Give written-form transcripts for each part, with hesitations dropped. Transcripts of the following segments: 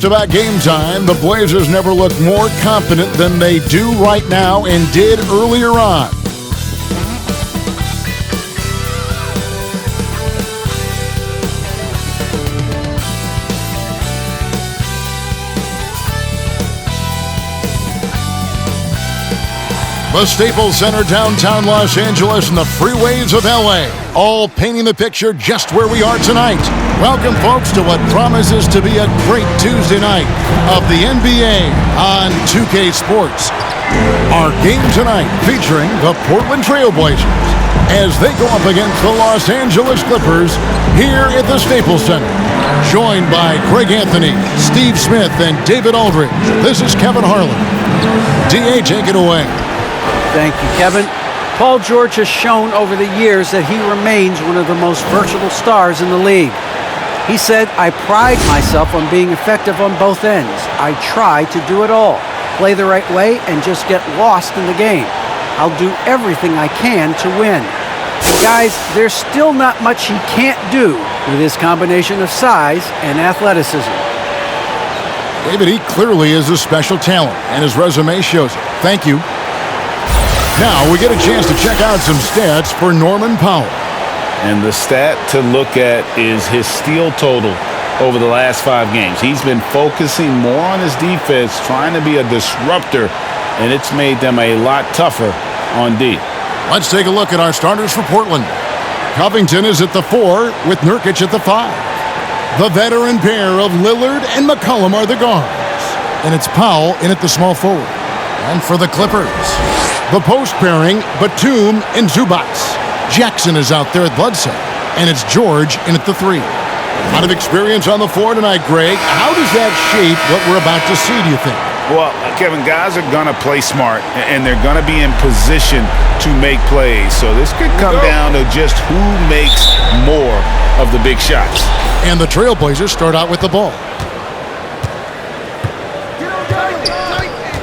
just about game time. The Blazers never looked more confident than they do right now and did earlier on. The Staples Center, downtown Los Angeles, and the freeways of LA, all painting the picture just where we are tonight. Welcome, folks, to what promises to be a great Tuesday night of the NBA on 2K Sports. Our game tonight featuring the Portland Trail Blazers as they go up against the Los Angeles Clippers here at the Staples Center. Joined by Greg Anthony, Steve Smith, and David Aldridge, this is Kevin Harlan. D.A., take it away. Thank you, Kevin. Paul George has shown over the years that he remains one of the most versatile stars in the league. He said, "I pride myself on being effective on both ends. I try to do it all, play the right way, and just get lost in the game. I'll do everything I can to win." Guys, there's still not much he can't do with his combination of size and athleticism. David, he clearly is a special talent, and his resume shows it. Thank you. Now we get a chance to check out some stats for Norman Powell. And the stat to look at is his steal total over the last 5 games. He's been focusing more on his defense, trying to be a disruptor, and it's made them a lot tougher on D. Let's take a look at our starters for Portland. Covington is at the 4 with Nurkic at the 5. The veteran pair of Lillard and McCollum are the guards. And it's Powell in at the small forward. And for the Clippers, the post pairing, Batum and Zubac. Jackson is out there at Bledsoe, and it's George in at the 3. A lot of experience on the floor tonight, Greg. How does that shape what we're about to see, do you think? Well, Kevin, guys are going to play smart, and they're going to be in position to make plays. So this could come down to just who makes more of the big shots. And the Trailblazers start out with the ball.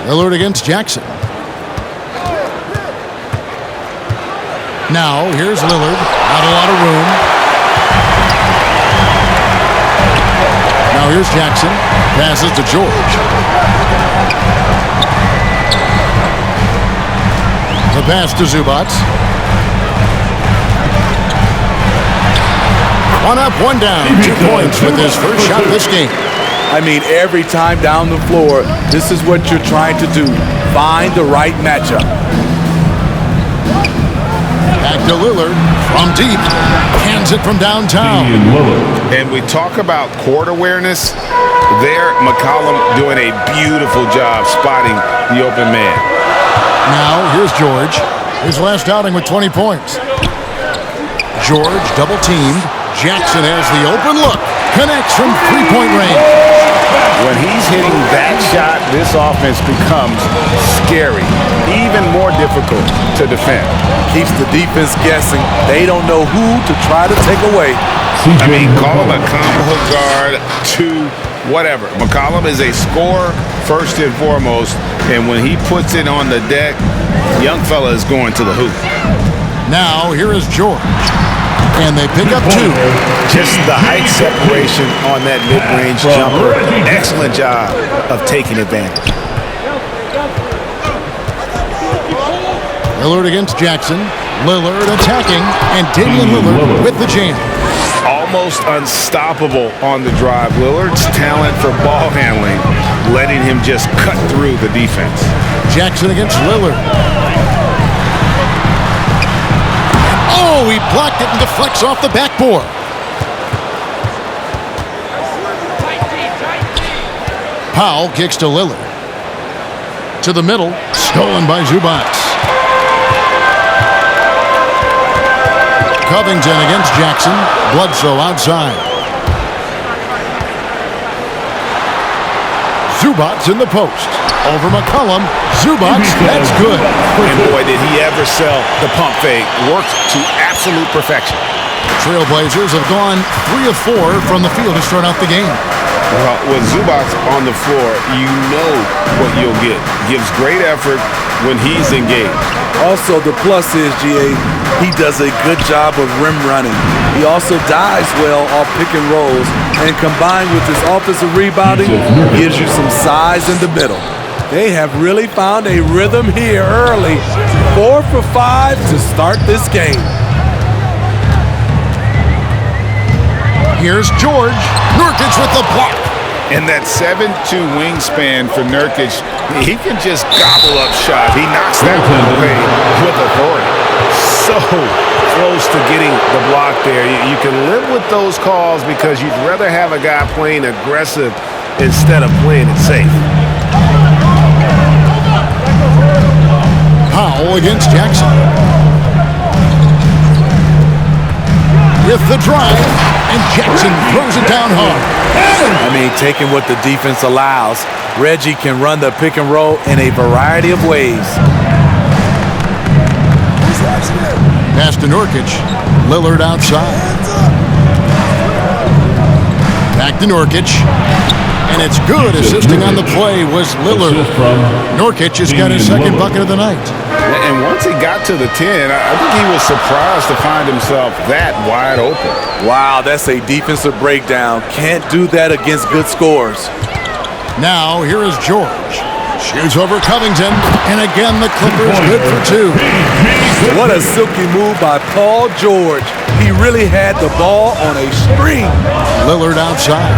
Lillard against Jackson. Now, here's Lillard. Not a lot of room. Now, here's Jackson. Passes to George. The pass to Zubac. One up, one down. 2 points with his first shot of this game. I mean, every time down the floor, this is what you're trying to do. Find the right matchup. Back to Lillard from deep. Hands it from downtown. And we talk about court awareness. There, McCollum doing a beautiful job spotting the open man. Now, here's George. His last outing with 20 points. George double-teamed. Jackson has the open look. Connects from three-point range. When he's hitting that shot, this offense becomes scary, even more difficult to defend. Keeps the defense guessing. They don't know who to try to take away. I mean, call him a combo guard, 2, whatever. McCollum is a scorer first and foremost, and when he puts it on the deck, young fella is going to the hoop. Now, here is George. And they pick up 2. Just the height separation on that mid-range jumper. Excellent job of taking advantage. Lillard against Jackson. Lillard attacking, and Damian Lillard with the jam. Almost unstoppable on the drive. Lillard's talent for ball handling, letting him just cut through the defense. Jackson against Lillard. Oh, he blocked it and deflects off the backboard. Powell kicks to Lillard. To the middle, stolen by Zubac. Covington against Jackson. Bledsoe outside. Zubac in the post. Over McCollum. Zubac, that's good. And boy, did he ever sell the pump fake. Worked to absolute perfection. Trailblazers have gone 3 of 4 from the field to start out the game. Well, with Zubac on the floor, you know what you'll get. Gives great effort when he's engaged. Also, the plus is, GA, he does a good job of rim running. He also dives well off pick and rolls and combined with his offensive rebounding, gives you some size in the middle. They have really found a rhythm here early. 4 for 5 to start this game. Here's George. Nurkic with the block. And that 7'2" wingspan for Nurkic, he can just gobble up shots. He knocks that one away with authority. So close to getting the block there. You can live with those calls because you'd rather have a guy playing aggressive instead of playing it safe. Powell against Jackson. With the drive, and Jackson throws it down hard. I mean, taking what the defense allows, Reggie can run the pick and roll in a variety of ways. Pass to Nurkic. Lillard outside. Back to Nurkic. And it's good. Assisting on the play was Lillard. Nurkic has got his second bucket of the night. And once he got to the 10, I think he was surprised to find himself that wide open. Wow, that's a defensive breakdown. Can't do that against good scores. Now, here is George. Shoots over Covington. And again, the Clippers good for 2. What a silky move by Paul George. He really had the ball on a string. Lillard outside.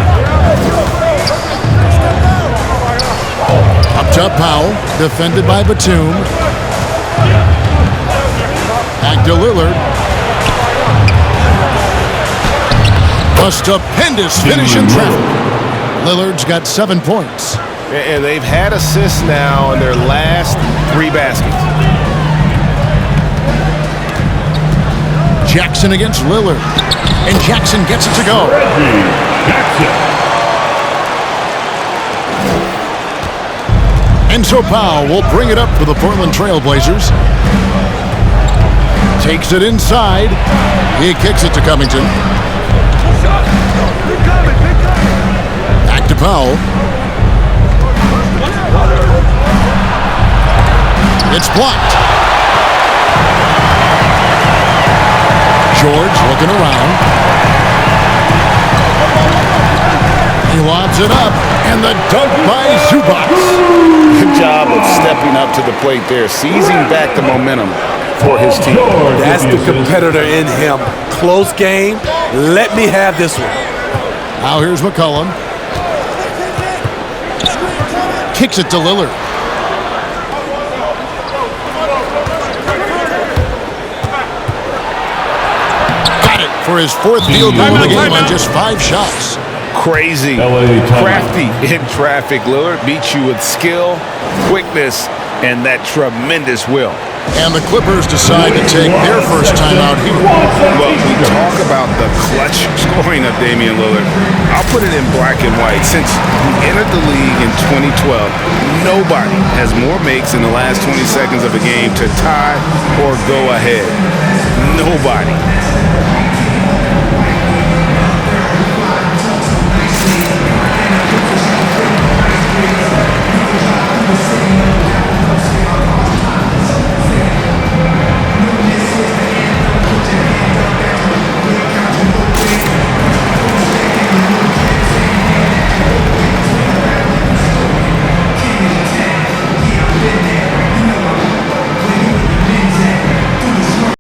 Up top Powell, defended by Batum. Back to Lillard. A stupendous finish in traffic. Lillard's got 7 points. And they've had assists now in their last 3 baskets. Jackson against Lillard. And Jackson gets it to go. And so Powell will bring it up for the Portland Trail Blazers. Takes it inside. He kicks it to Covington. Back to Powell. It's blocked. George looking around. He lobs it up, and the dunk by Zubac. Good job of stepping up to the plate there, seizing back the momentum for his team. That's the competitor in him. Close game. Let me have this one. Now here's McCollum. Kicks it to Lillard. Got it for his 4th field goal of the game on just 5 shots. Crazy, crafty in traffic. Lillard beats you with skill, quickness, and that tremendous will. And the Clippers decide to take their first time out here. Well, we talk about the clutch scoring of Damian Lillard. I'll put it in black and white. Since he entered the league in 2012, nobody has more makes in the last 20 seconds of a game to tie or go ahead. Nobody.